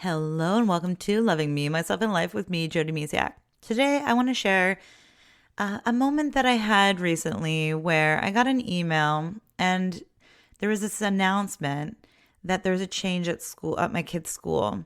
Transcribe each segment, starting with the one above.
Hello and welcome to Loving Me, Myself, and Life with me, Jody Misiak. Today, I want to share a moment that I had recently where I got an email and there was this announcement that there's a change at school, at my kid's school.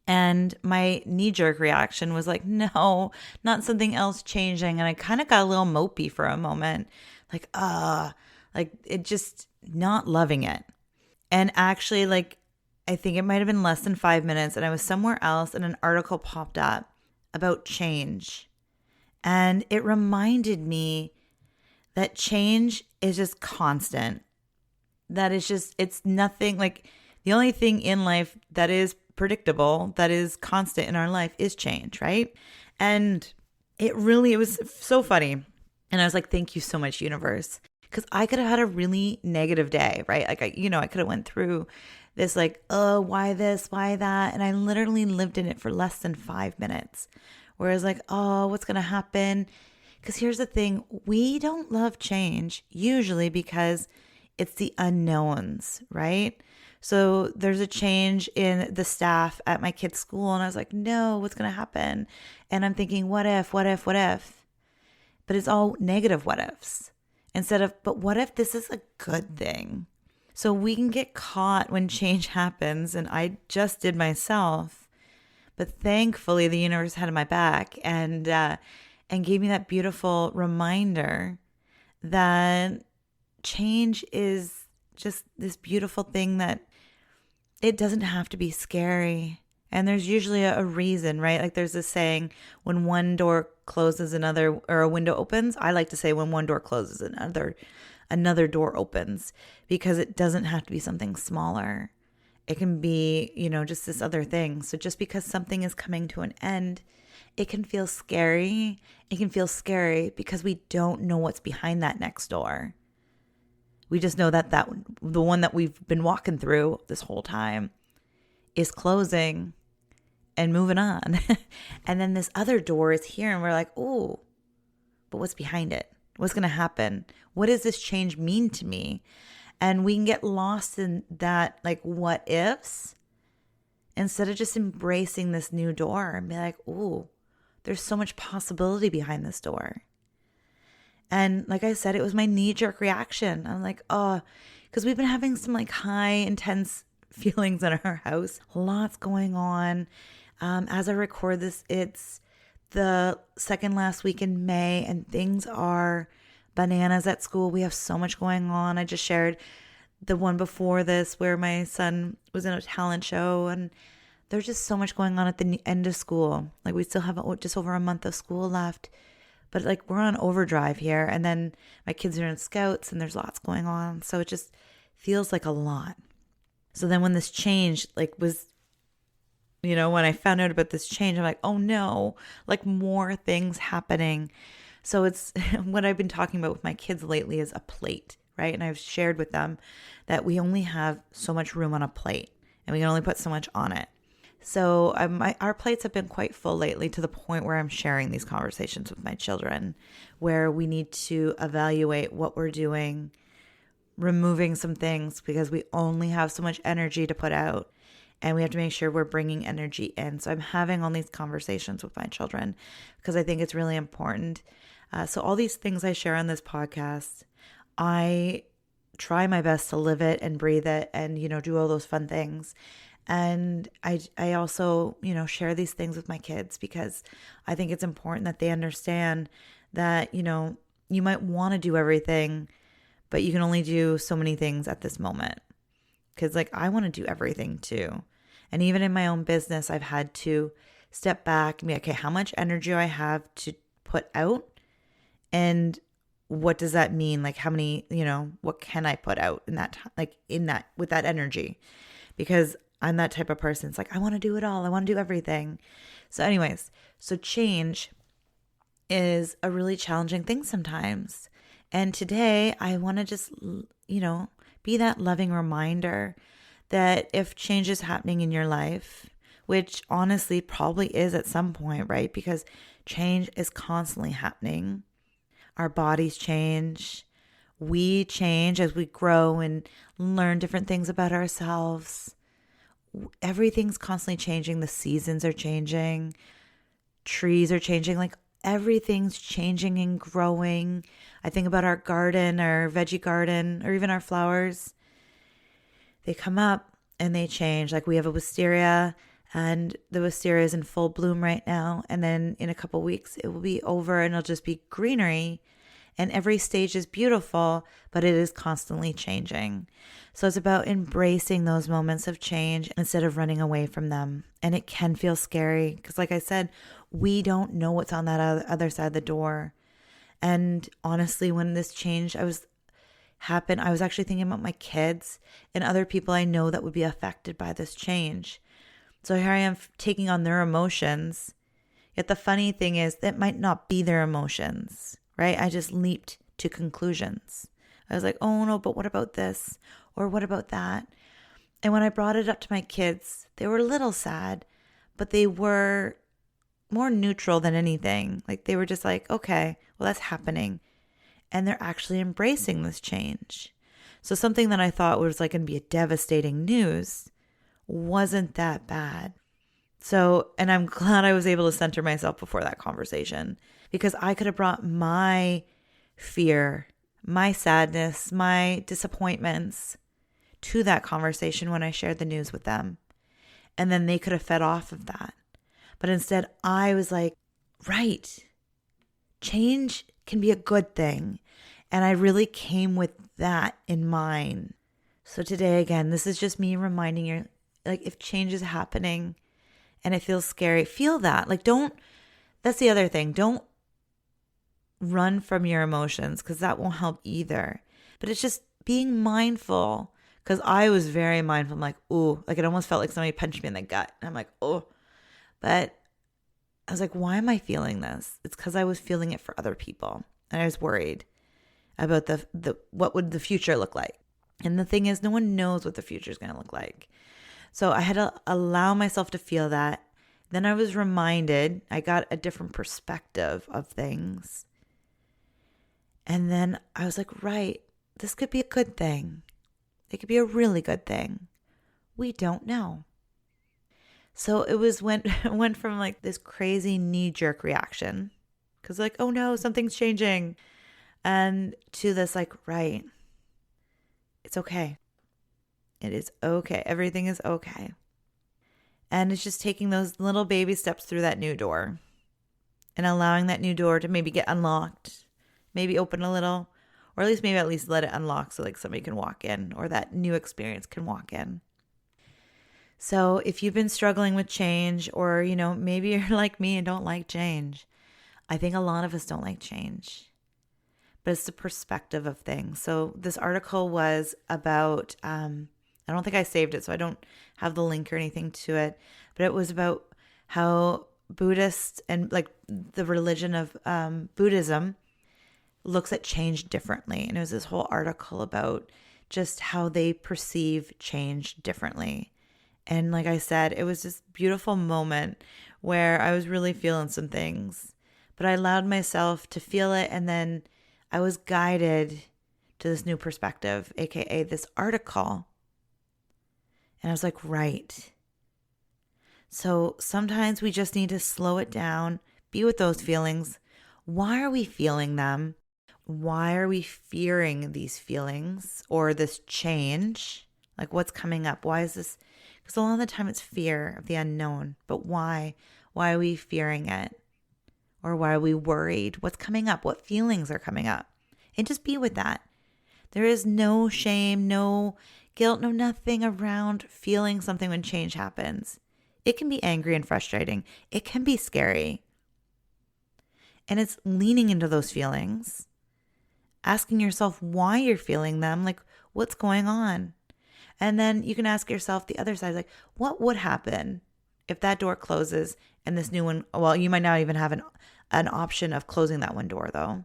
And my knee-jerk reaction was like, no, not something else changing. And I kind of got a little mopey for a moment, like it just not loving it. And actually, I think it might have been less than 5 minutes, and I was somewhere else, and an article popped up about change. And it reminded me that change is just constant. That is just, it's nothing like the only thing in life that is predictable, that is constant in our life is change, right? And it was so funny. And I was like, thank you so much, universe. Because I could have had a really negative day, right? Like, I could have went through this like, oh, why this, why that? And I literally lived in it for less than 5 minutes. Whereas like, oh, what's going to happen? Because here's the thing. We don't love change usually because it's the unknowns, right? So there's a change in the staff at my kid's school. And I was like, no, what's going to happen? And I'm thinking, what if? But it's all negative what ifs instead of, but what if this is a good thing? So we can get caught when change happens, and I just did myself. But thankfully, the universe had my back and gave me that beautiful reminder that change is just this beautiful thing that it doesn't have to be scary. And there's usually a reason, right? Like there's this saying, when one door closes, another, or a window opens. I like to say when one door closes, another door opens, because it doesn't have to be something smaller. It can be, just this other thing. So just because something is coming to an end, it can feel scary. It can feel scary because we don't know what's behind that next door. We just know that the one that we've been walking through this whole time is closing and moving on. And then this other door is here and we're like, oh, but what's behind it? What's going to happen? What does this change mean to me? And we can get lost in that, like, what ifs, instead of just embracing this new door and be like, ooh, there's so much possibility behind this door. And like I said, it was my knee-jerk reaction. I'm like, oh, because we've been having some like high, intense feelings in our house. Lots going on. As I record this, it's the second last week in May, and things are bananas at school. We have so much going on. I just shared the one before this where my son was in a talent show, and there's just so much going on at the end of school. Like we still have just over a month of school left, but like we're on overdrive here. And then my kids are in scouts and there's lots going on. So it just feels like a lot. So then when this change was, when I found out about this change, I'm like, oh no, like more things happening. So it's what I've been talking about with my kids lately is a plate, right? And I've shared with them that we only have so much room on a plate and we can only put so much on it. So our plates have been quite full lately, to the point where I'm sharing these conversations with my children where we need to evaluate what we're doing, removing some things because we only have so much energy to put out. And we have to make sure we're bringing energy in. So I'm having all these conversations with my children because I think it's really important. So all these things I share on this podcast, I try my best to live it and breathe it and, do all those fun things. And I also, share these things with my kids because I think it's important that they understand that, you might want to do everything, but you can only do so many things at this moment. Because I want to do everything too. And even in my own business, I've had to step back and be, okay, how much energy do I have to put out? And what does that mean? Like how many, what can I put out in that, with that energy? Because I'm that type of person. It's like, I want to do it all. I want to do everything. So anyways, so change is a really challenging thing sometimes. And today I want to just, be that loving reminder that if change is happening in your life, which honestly probably is at some point, right? Because change is constantly happening. Our bodies change. We change as we grow and learn different things about ourselves. everything's constantly changing. The seasons are changing. Trees are changing. Like everything's changing and growing. I think about our garden, our veggie garden, or even our flowers. They come up and they change. Like we have a wisteria, and the wisteria is in full bloom right now. And then in a couple weeks, it will be over and it'll just be greenery. And every stage is beautiful, but it is constantly changing. So it's about embracing those moments of change instead of running away from them. And it can feel scary because, like I said, we don't know what's on that other side of the door. And honestly, when this change I was actually thinking about my kids and other people I know that would be affected by this change. So here I am taking on their emotions. Yet the funny thing is that might not be their emotions, right? I just leaped to conclusions. I was like, oh no, but what about this? Or what about that? And when I brought it up to my kids, they were a little sad, but they were more neutral than anything. Like they were just like, okay, well, that's happening. And they're actually embracing this change. So something that I thought was like going to be a devastating news wasn't that bad. So, and I'm glad I was able to center myself before that conversation, because I could have brought my fear, my sadness, my disappointments to that conversation when I shared the news with them. And then they could have fed off of that. But instead, I was like, right, change can be a good thing. And I really came with that in mind. So today, again, this is just me reminding you, like, if change is happening and it feels scary, feel that. Like, that's the other thing. Don't run from your emotions, because that won't help either. But it's just being mindful, because I was very mindful. I'm like, ooh, like it almost felt like somebody punched me in the gut. And I'm like, oh. But I was like, why am I feeling this? It's because I was feeling it for other people. And I was worried about the what would the future look like. And the thing is, no one knows what the future is going to look like. So I had to allow myself to feel that. Then I was reminded, I got a different perspective of things. And then I was like, right, this could be a good thing. It could be a really good thing. We don't know. So it went from like this crazy knee-jerk reaction, because like, oh no, something's changing, and to this like, right, it's okay. It is okay. Everything is okay. And it's just taking those little baby steps through that new door and allowing that new door to maybe get unlocked, maybe open a little, or at least let it unlock so like somebody can walk in, or that new experience can walk in. So if you've been struggling with change, or, maybe you're like me and don't like change. I think a lot of us don't like change, but it's the perspective of things. So this article was about, I don't think I saved it, so I don't have the link or anything to it, but it was about how Buddhists and like the religion of Buddhism looks at change differently. And it was this whole article about just how they perceive change differently. And like I said, it was this beautiful moment where I was really feeling some things, but I allowed myself to feel it. And then I was guided to this new perspective, AKA this article. And I was like, right. So sometimes we just need to slow it down, be with those feelings. Why are we feeling them? Why are we fearing these feelings or this change? Like, what's coming up? Why is this? Because a lot of the time it's fear of the unknown. But why? Why are we fearing it? Or why are we worried? What's coming up? What feelings are coming up? And just be with that. There is no shame, no guilt, no nothing around feeling something when change happens. It can be angry and frustrating. It can be scary. And it's leaning into those feelings, asking yourself why you're feeling them, like what's going on. And then you can ask yourself the other side, like, what would happen if that door closes and this new one, well, you might not even have an option of closing that one door though.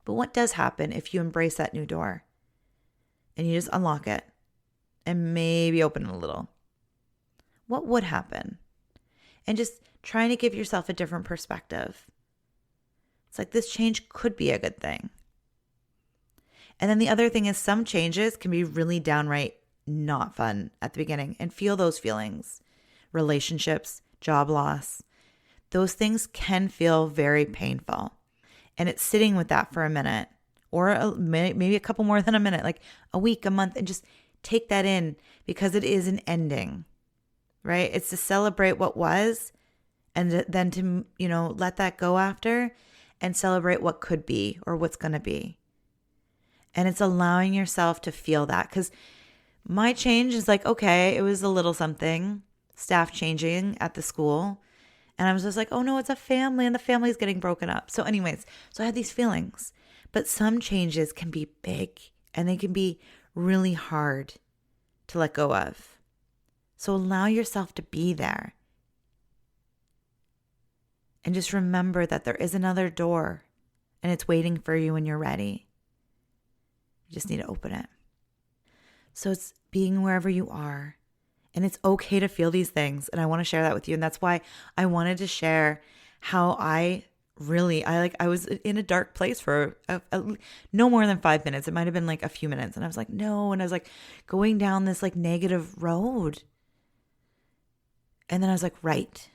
But what does happen if you embrace that new door and you just unlock it and maybe open it a little? What would happen? And just trying to give yourself a different perspective. It's like this change could be a good thing. And then the other thing is some changes can be really downright not fun at the beginning, and feel those feelings. Relationships, job loss, those things can feel very painful. And it's sitting with that for a minute or maybe a couple more than a minute, like a week, a month, and just take that in, because it is an ending, right? It's to celebrate what was, and then to, let that go after and celebrate what could be or what's going to be. And it's allowing yourself to feel that, because my change is like, okay, it was a little something, staff changing at the school. And I was just like, oh no, it's a family and the family's getting broken up. So anyways, so I had these feelings, but some changes can be big and they can be really hard to let go of. So allow yourself to be there. And just remember that there is another door and it's waiting for you when you're ready. You just need to open it. So it's being wherever you are. And it's okay to feel these things. And I want to share that with you. And that's why I wanted to share how I was in a dark place for no more than 5 minutes. It might have been like a few minutes. And I was like, no. And I was like going down this like negative road. And then I was like, right.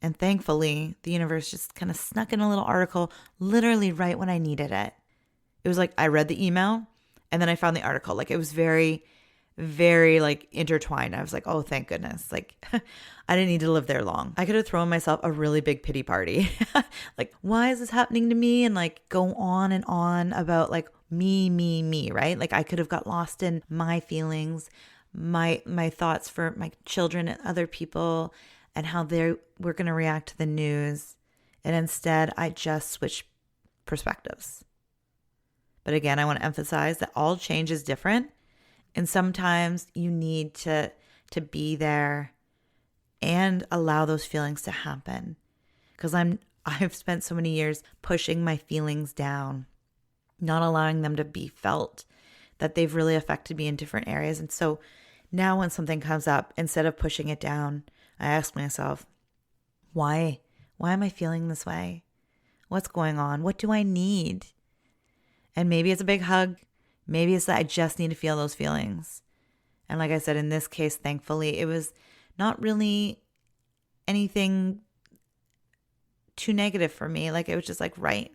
And thankfully, the universe just kind of snuck in a little article literally right when I needed it. It was like I read the email and then I found the article. Like it was very, very like intertwined. I was like, oh, thank goodness. Like I didn't need to live there long. I could have thrown myself a really big pity party. Like, why is this happening to me? And like go on and on about like me, right? Like I could have got lost in my feelings, my thoughts for my children and other people and how they were going to react to the news. And instead, I just switched perspectives. But again, I want to emphasize that all change is different. And sometimes you need to be there and allow those feelings to happen. Because I've spent so many years pushing my feelings down, not allowing them to be felt, that they've really affected me in different areas. And so now when something comes up, instead of pushing it down, I ask myself, why? Why am I feeling this way? What's going on? What do I need? And maybe it's a big hug. Maybe it's that I just need to feel those feelings. And like I said, in this case, thankfully, it was not really anything too negative for me. Like it was just like, right,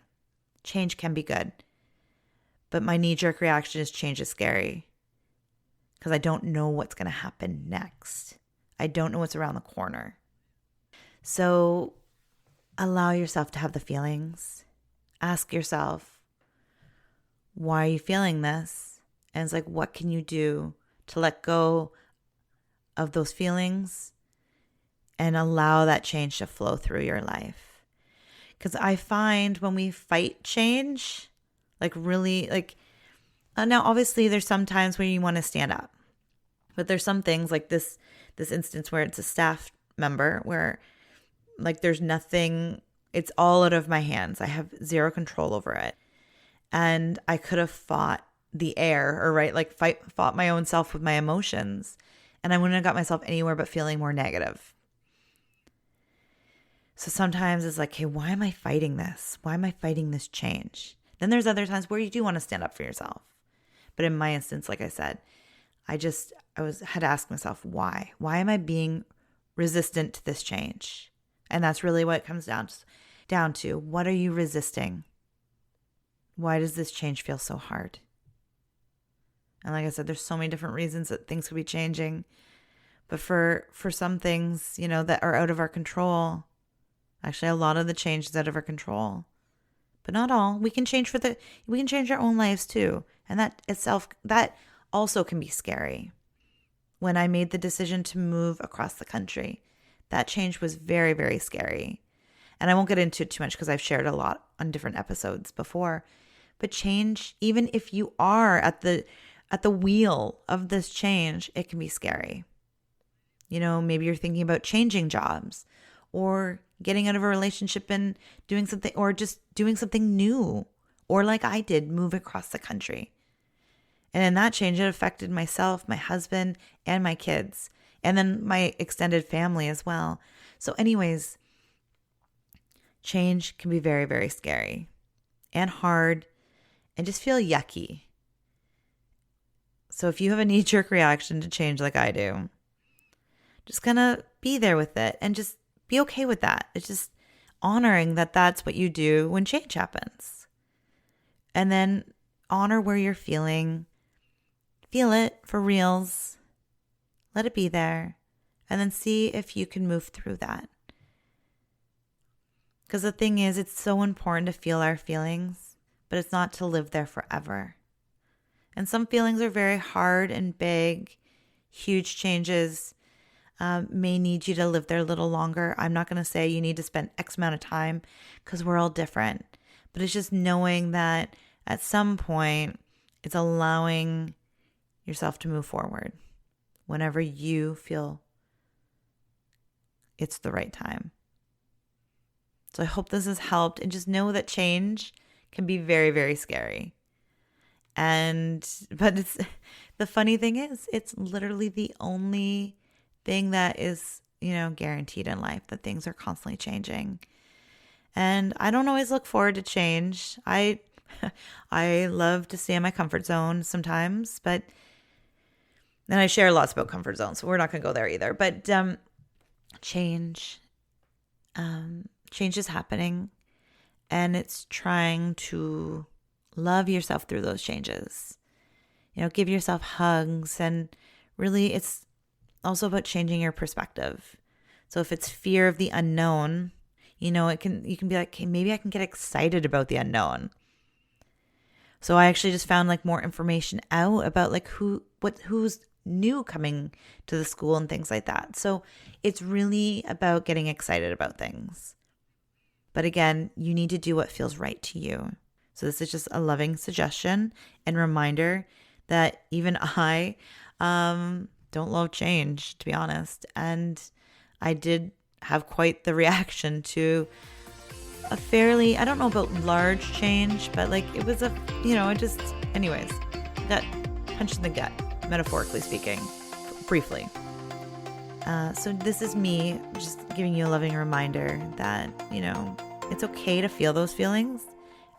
change can be good. But my knee-jerk reaction is change is scary because I don't know what's going to happen next. I don't know what's around the corner. So allow yourself to have the feelings. Ask yourself, why are you feeling this? And it's like, what can you do to let go of those feelings and allow that change to flow through your life? Because I find when we fight change, like really, like, now obviously there's some times where you want to stand up, but there's some things like this instance where it's a staff member where like there's nothing, it's all out of my hands. I have zero control over it. And I could have fought the air or fought my own self with my emotions. And I wouldn't have got myself anywhere but feeling more negative. So sometimes it's like, hey, why am I fighting this? Why am I fighting this change? Then there's other times where you do want to stand up for yourself. But in my instance, like I said, I had to ask myself, why? Why am I being resistant to this change? And that's really what it comes down to. What are you resisting? Why does this change feel so hard? And like I said, there's so many different reasons that things could be changing. But for some things, that are out of our control, actually a lot of the change is out of our control. But not all. We can change our own lives too. And that also can be scary. When I made the decision to move across the country, that change was very, very scary. And I won't get into it too much because I've shared a lot on different episodes before. But change, even if you are at the wheel of this change, it can be scary. Maybe you're thinking about changing jobs or getting out of a relationship and doing something, or just doing something new. Or like I did, move across the country. And in that change, it affected myself, my husband, and my kids. And then my extended family as well. So anyways, change can be very, very scary and hard and just feel yucky. So if you have a knee-jerk reaction to change like I do, just gonna be there with it and just be okay with that. It's just honoring that that's what you do when change happens. And then honor where you're feeling. Feel it for reals. Let it be there. And then see if you can move through that. Because the thing is, it's so important to feel our feelings, but it's not to live there forever. And some feelings are very hard and big. Huge changes may need you to live there a little longer. I'm not going to say you need to spend X amount of time because we're all different. But it's just knowing that at some point, it's allowing yourself to move forward whenever you feel it's the right time. So I hope this has helped, and just know that change can be very, very scary. But it's the funny thing is, it's literally the only thing that is, guaranteed in life, that things are constantly changing. And I don't always look forward to change. I love to stay in my comfort zone sometimes, and I share lots about comfort zones, so we're not going to go there either. But change is happening, and it's trying to love yourself through those changes. Give yourself hugs, and really it's also about changing your perspective. So if it's fear of the unknown, you can be like, okay, maybe I can get excited about the unknown. So I actually just found more information out about who's new coming to the school and things like that. So it's really about getting excited about things. But again, you need to do what feels right to you. So this is just a loving suggestion and reminder that even I don't love change, to be honest. And I did have quite the reaction to a fairly, I don't know about large change, but it was anyways, got punched in the gut, metaphorically speaking, briefly. So this is me just giving you a loving reminder that, it's okay to feel those feelings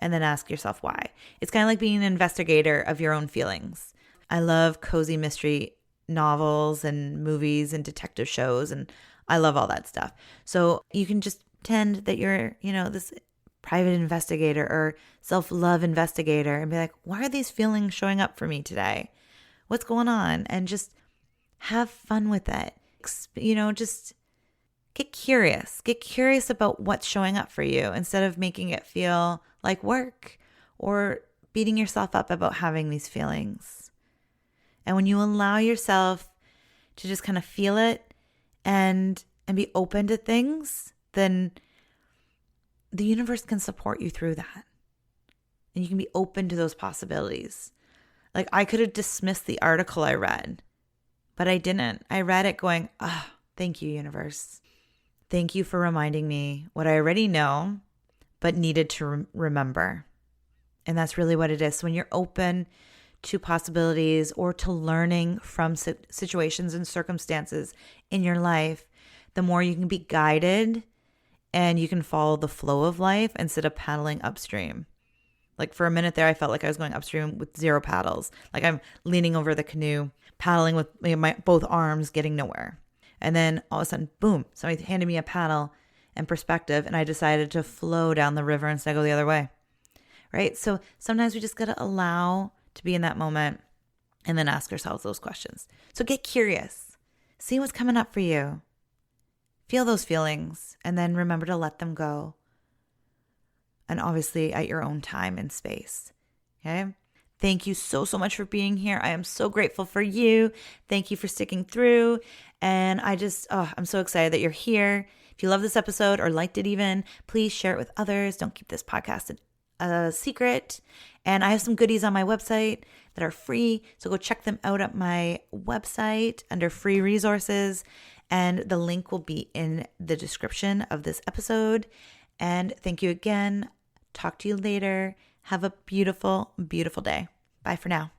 and then ask yourself why. It's kind of like being an investigator of your own feelings. I love cozy mystery novels and movies and detective shows, and I love all that stuff. So you can just pretend that you're, this private investigator or self-love investigator and be like, why are these feelings showing up for me today? What's going on? And just have fun with it. Just get curious. Get curious about what's showing up for you instead of making it feel like work or beating yourself up about having these feelings. And when you allow yourself to just kind of feel it and be open to things, then the universe can support you through that. And you can be open to those possibilities. I could have dismissed the article I read, but I didn't. I read it going, thank you, universe. Thank you for reminding me what I already know, but needed to remember. And that's really what it is. So when you're open to possibilities or to learning from situations and circumstances in your life, the more you can be guided and you can follow the flow of life instead of paddling upstream. For a minute there, I felt like I was going upstream with zero paddles. I'm leaning over the canoe, paddling with my both arms, getting nowhere. And then all of a sudden, boom, somebody handed me a paddle and perspective, and I decided to flow down the river instead of go the other way, right? So sometimes we just got to allow to be in that moment and then ask ourselves those questions. So get curious. See what's coming up for you. Feel those feelings, and then remember to let them go. And obviously at your own time and space, okay? Thank you so, so much for being here. I am so grateful for you. Thank you for sticking through. And I'm so excited that you're here. If you love this episode or liked it even, please share it with others. Don't keep this podcast a secret. And I have some goodies on my website that are free. So go check them out at my website under free resources. And the link will be in the description of this episode. And thank you again. Talk to you later. Have a beautiful, beautiful day. Bye for now.